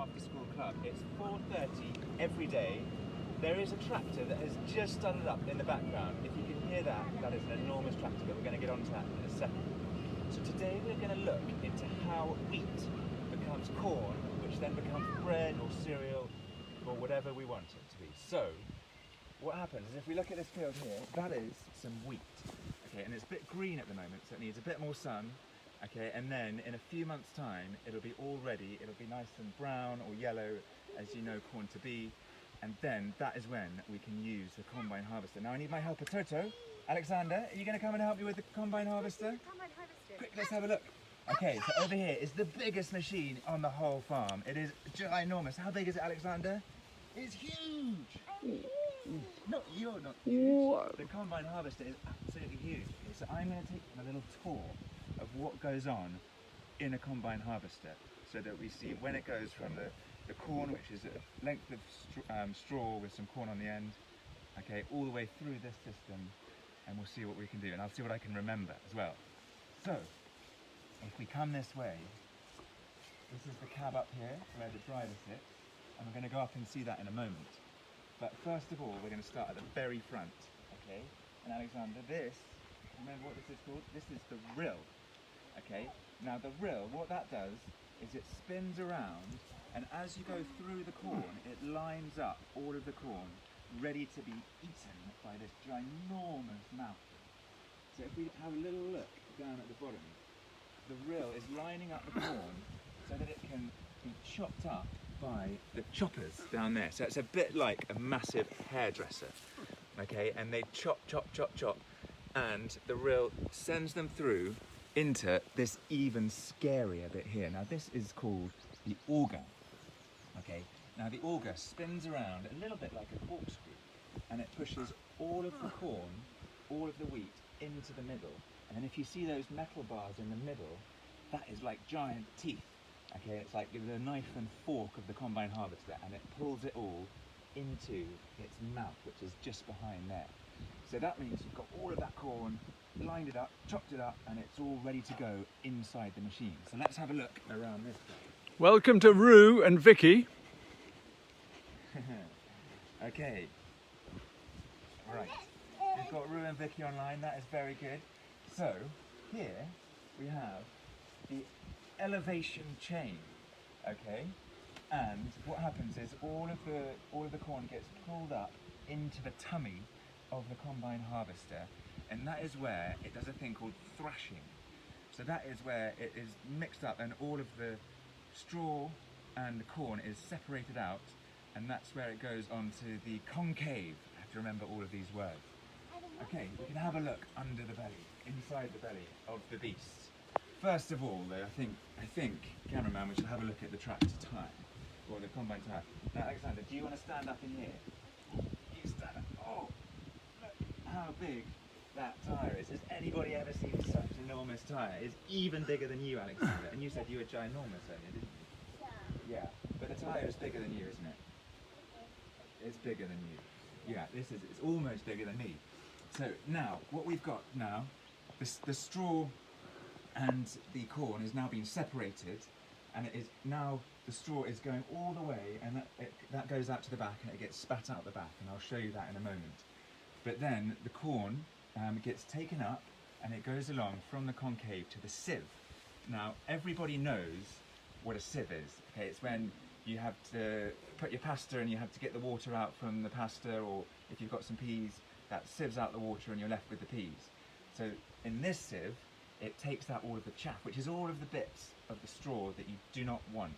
after school club. It's 4:30 every day. There is a tractor that has just started up in the background. If you can hear that, that is an enormous tractor, but we're going to get onto that in a second. So today we're going to look into how wheat becomes corn, which then becomes bread or cereal or whatever we want it to be. So what happens is if we look at this field here, that is some wheat. Okay, and it's a bit green at the moment, so it needs a bit more sun. Okay, and then in a few months' time, it'll be all ready. It'll be nice and brown or yellow, as you know corn to be. And then that is when we can use the combine harvester. Now I need my helper, Toto. Alexander, are you going to come and help me with the combine harvester? Combine harvester. Quick, let's have a look. Okay, so over here is the biggest machine on the whole farm. It is ginormous. How big is it, Alexander? It's huge. No, you're not huge. Whoa. The combine harvester is absolutely huge. Okay, so I'm going to take a little tour of what goes on in a combine harvester, so that we see when it goes from the corn, which is a length of straw with some corn on the end, okay, all the way through this system, and we'll see what we can do, and I'll see what I can remember as well. So, if we come this way, this is the cab up here where the driver sits, and we're going to go up and see that in a moment. But first of all, we're going to start at the very front, okay? And Alexander, this, remember what this is called? This is the rill, okay? Now the rill, what that does is it spins around, and as you go through the corn, it lines up all of the corn ready to be eaten by this ginormous mouth. So if we have a little look down at the bottom, the rill is lining up the corn so that it can be chopped up by the choppers down there. So it's a bit like a massive hairdresser, okay? And they chop, chop, chop, chop, and the rill sends them through into this even scarier bit here. Now this is called the auger, okay? Now the auger spins around a little bit like a corkscrew, and it pushes all of the corn, all of the wheat into the middle. And then if you see those metal bars in the middle, that is like giant teeth. Okay, it's like the knife and fork of the combine harvester, and it pulls it all into its mouth, which is just behind there. So that means you've got all of that corn, lined it up, chopped it up, and it's all ready to go inside the machine. So let's have a look around this way. Welcome to Roo and Vicky. Okay, right, we've got Roo and Vicky online, that is very good. So, here we have the elevation chain, okay? And what happens is all of the corn gets pulled up into the tummy of the combine harvester, and that is where it does a thing called thrashing. So that is where it is mixed up, and all of the straw and the corn is separated out, and that's where it goes on to the concave. I have to remember all of these words. Okay, we can have a look under the belly, inside the belly of the beast. First of all, though, I think, cameraman, we should have a look at the tractor tire, or the combine tire. Now, Alexander, do you want to stand up in here? You stand up. Oh, look how big that tire is. Has anybody ever seen such an enormous tire? It's even bigger than you, Alexander. And you said you were ginormous earlier, didn't you? Yeah. But the tire is bigger than you, isn't it? It's bigger than you. Yeah, it's almost bigger than me. So now, what we've got now, the straw and the corn is now being separated, and it is now the straw is going all the way, and that goes out to the back, and it gets spat out the back, and I'll show you that in a moment. But then the corn gets taken up, and it goes along from the concave to the sieve. Now everybody knows what a sieve is. Okay, it's when you have to put your pasta and you have to get the water out from the pasta, or if you've got some peas, that sieves out the water and you're left with the peas. So in this sieve, it takes out all of the chaff, which is all of the bits of the straw that you do not want.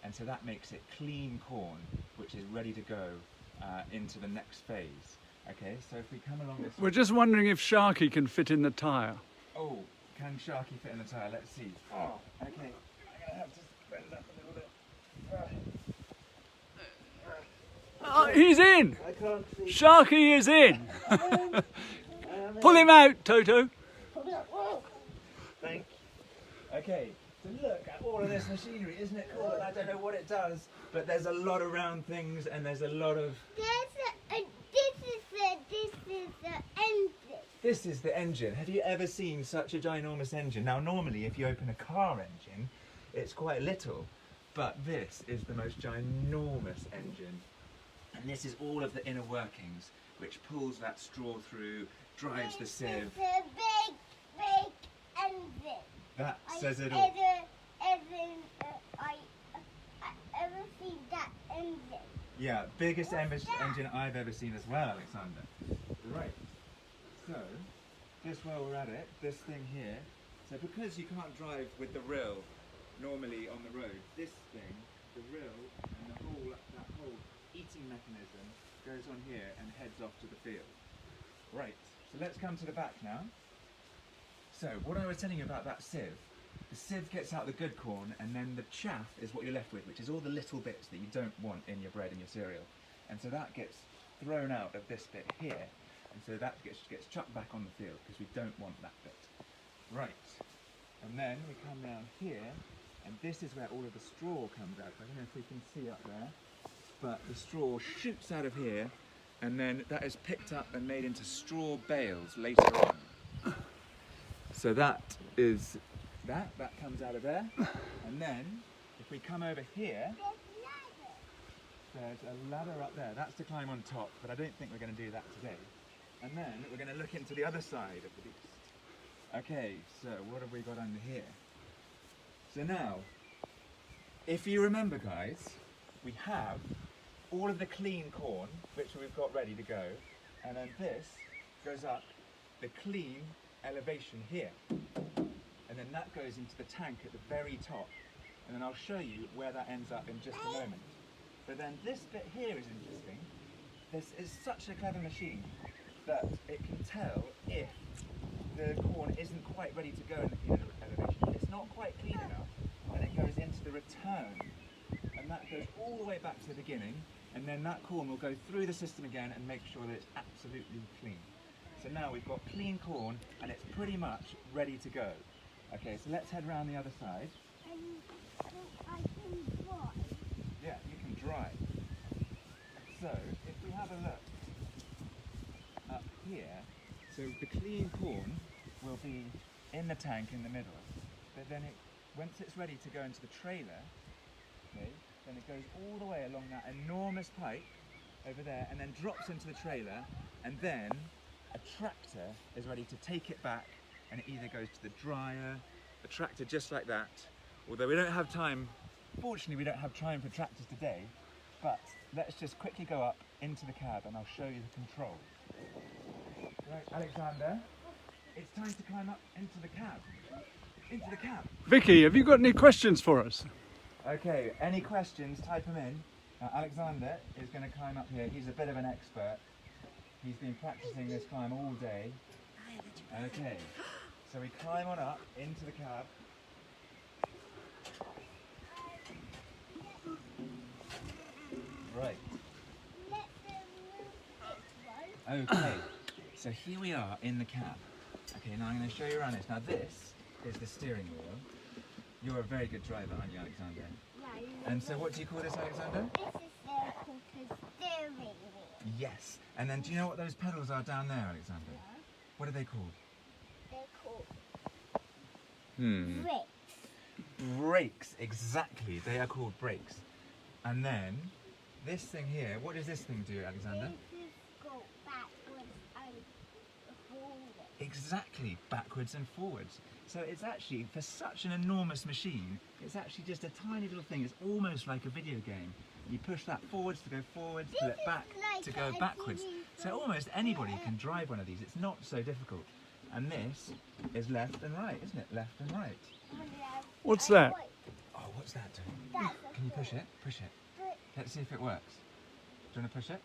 And so that makes it clean corn, which is ready to go into the next phase. Okay, so if we come along this We're just wondering if Sharky can fit in the tyre. Oh, can Sharky fit in the tyre? Let's see. Oh, okay. I'm going to have to spread it up a little bit. He's in! I can't see. Sharky is in! Pull him out, Toto. Thank you. Okay, so look at all of this machinery, isn't it cool? And I don't know what it does, but there's a lot of round things, and there's a lot of... This is the engine. This is the engine. Have you ever seen such a ginormous engine? Now normally if you open a car engine, it's quite little, But this is the most ginormous engine. And this is all of the inner workings, which pulls that straw through, drives the sieve. It's a big, big engine. That says it all. I ever seen that engine. Yeah, biggest engine I've ever seen as well, Alexander. Right. So, just while we're at it, this thing here. So because you can't drive with the rill normally on the road, this thing, the rill and that whole eating mechanism goes on here and heads off to the field. Right. So let's come to the back now. So what I was telling you about that sieve, the sieve gets out the good corn, and then the chaff is what you're left with, which is all the little bits that you don't want in your bread and your cereal. And so that gets thrown out of this bit here, and so that gets chucked back on the field because we don't want that bit. Right. And then we come down here, and this is where all of the straw comes out. I don't know if we can see up there, but the straw shoots out of here, and then that is picked up and made into straw bales later on. So that is that comes out of there. And then if we come over here, there's a ladder up there. That's to climb on top, but I don't think we're going to do that today. And then we're going to look into the other side of the beast. Okay, so what have we got under here? So now, if you remember, guys, we have all of the clean corn, which we've got ready to go, and then this goes up the clean elevation here, and then that goes into the tank at the very top, and then I'll show you where that ends up in just a moment. But then this bit here is interesting. This is such a clever machine that it can tell if the corn isn't quite ready to go in the clean elevation. It's not quite clean enough, and it goes into the return, and that goes all the way back to the beginning, and then that corn will go through the system again and make sure that it's absolutely clean. So now we've got clean corn, and it's pretty much ready to go. Okay, so let's head round the other side. I can drive. Yeah, you can drive. So if we have a look up here, so the clean corn will be in the tank in the middle, but then once it's ready to go into the trailer, okay, then it goes all the way along that enormous pipe over there and then drops into the trailer, and then a tractor is ready to take it back, and it either goes to the dryer, a tractor just like that, although we don't have time, fortunately we don't have time for tractors today, but let's just quickly go up into the cab and I'll show you the control. Right, Alexander, it's time to climb up into the cab. Into the cab. Vicky, have you got any questions for us? Okay, any questions, type them in. Alexander is going to climb up here. He's a bit of an expert. He's been practicing this climb all day. Okay, so we climb on up into the cab. Right. Okay, so here we are in the cab. Okay, now I'm going to show you around this. Now this is the steering wheel. You're a very good driver, aren't you, Alexander? Yeah. And so what do you call this, Alexander? This is called a steering wheel. Yes. And then do you know what those pedals are down there, Alexander? Yeah. What are they called? They're called Hmm. brakes. Brakes, exactly. They are called brakes. And then this thing here, what does this thing do, Alexander? This go backwards and forward. Exactly, backwards and forwards. So it's actually, for such an enormous machine, it's actually just a tiny little thing. It's almost like a video game. You push that forwards to go forwards, pull it back to go backwards. So almost anybody can drive one of these. It's not so difficult. And this is left and right, isn't it? Left and right. What's that? Oh, what's that doing? Can you push it? Push it. Let's see if it works. Do you want to push it?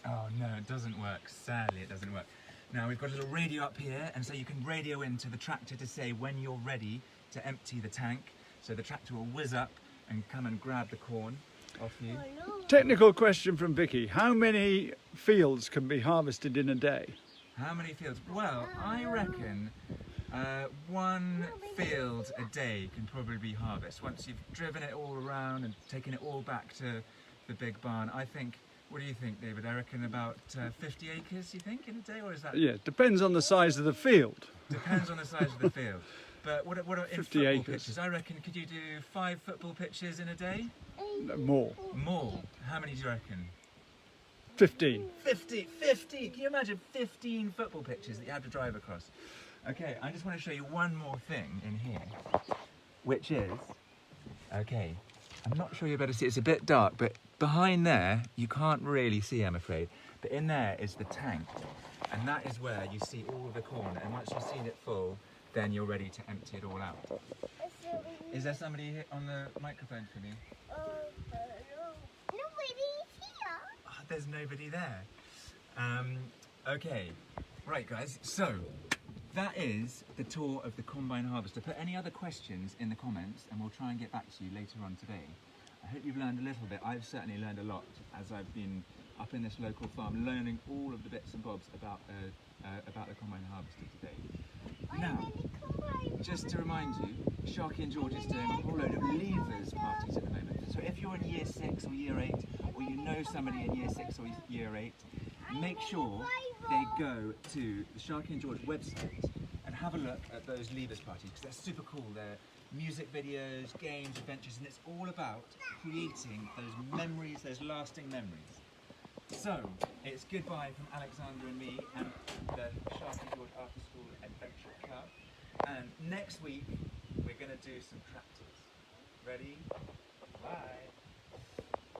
Oh no, it doesn't work. Sadly, it doesn't work. Now we've got a little radio up here, and so you can radio into the tractor to say when you're ready to empty the tank. So the tractor will whiz up and come and grab the corn off you. Technical question from Vicky. How many fields can be harvested in a day? How many fields? Well, I reckon one field a day can probably be harvested. Once you've driven it all around and taken it all back to the big barn, I think, what do you think, David? I reckon about 50 acres, you think, in a day, or is that? Yeah, depends on the size of the field. Depends on the size of the field. But what are in 50 football acres. pitches? I reckon, could you do 5 football pitches in a day? No, more. More? How many do you reckon? 15. 50! 50! Can you imagine 15 football pitches that you had to drive across? Okay, I just want to show you one more thing in here, which is, okay, I'm not sure you're better to see, it's a bit dark, but behind there, you can't really see, I'm afraid, but in there is the tank, and that is where you see all of the corn, and once you've seen it full, then you're ready to empty it all out. Is there somebody here on the microphone for me? Nobody's here. Oh, there's nobody there. Okay, right guys, so that is the tour of the combine harvester. Put any other questions in the comments and we'll try and get back to you later on today. I hope you've learned a little bit. I've certainly learned a lot as I've been up in this local farm learning all of the bits and bobs about the combine harvester today. Now, just to remind you, Sharky and George is doing a whole load of leavers parties at the moment. So if you're in year 6 or year 8, or you know somebody in year 6 or year 8, make sure they go to the Sharky and George website and have a look at those leavers parties because they're super cool. They're music videos, games, adventures, and it's all about creating those memories, those lasting memories. So, it's goodbye from Alexander and me and the Sharky George After School Adventure Club. And next week, we're going to do some tractors. Ready? Bye.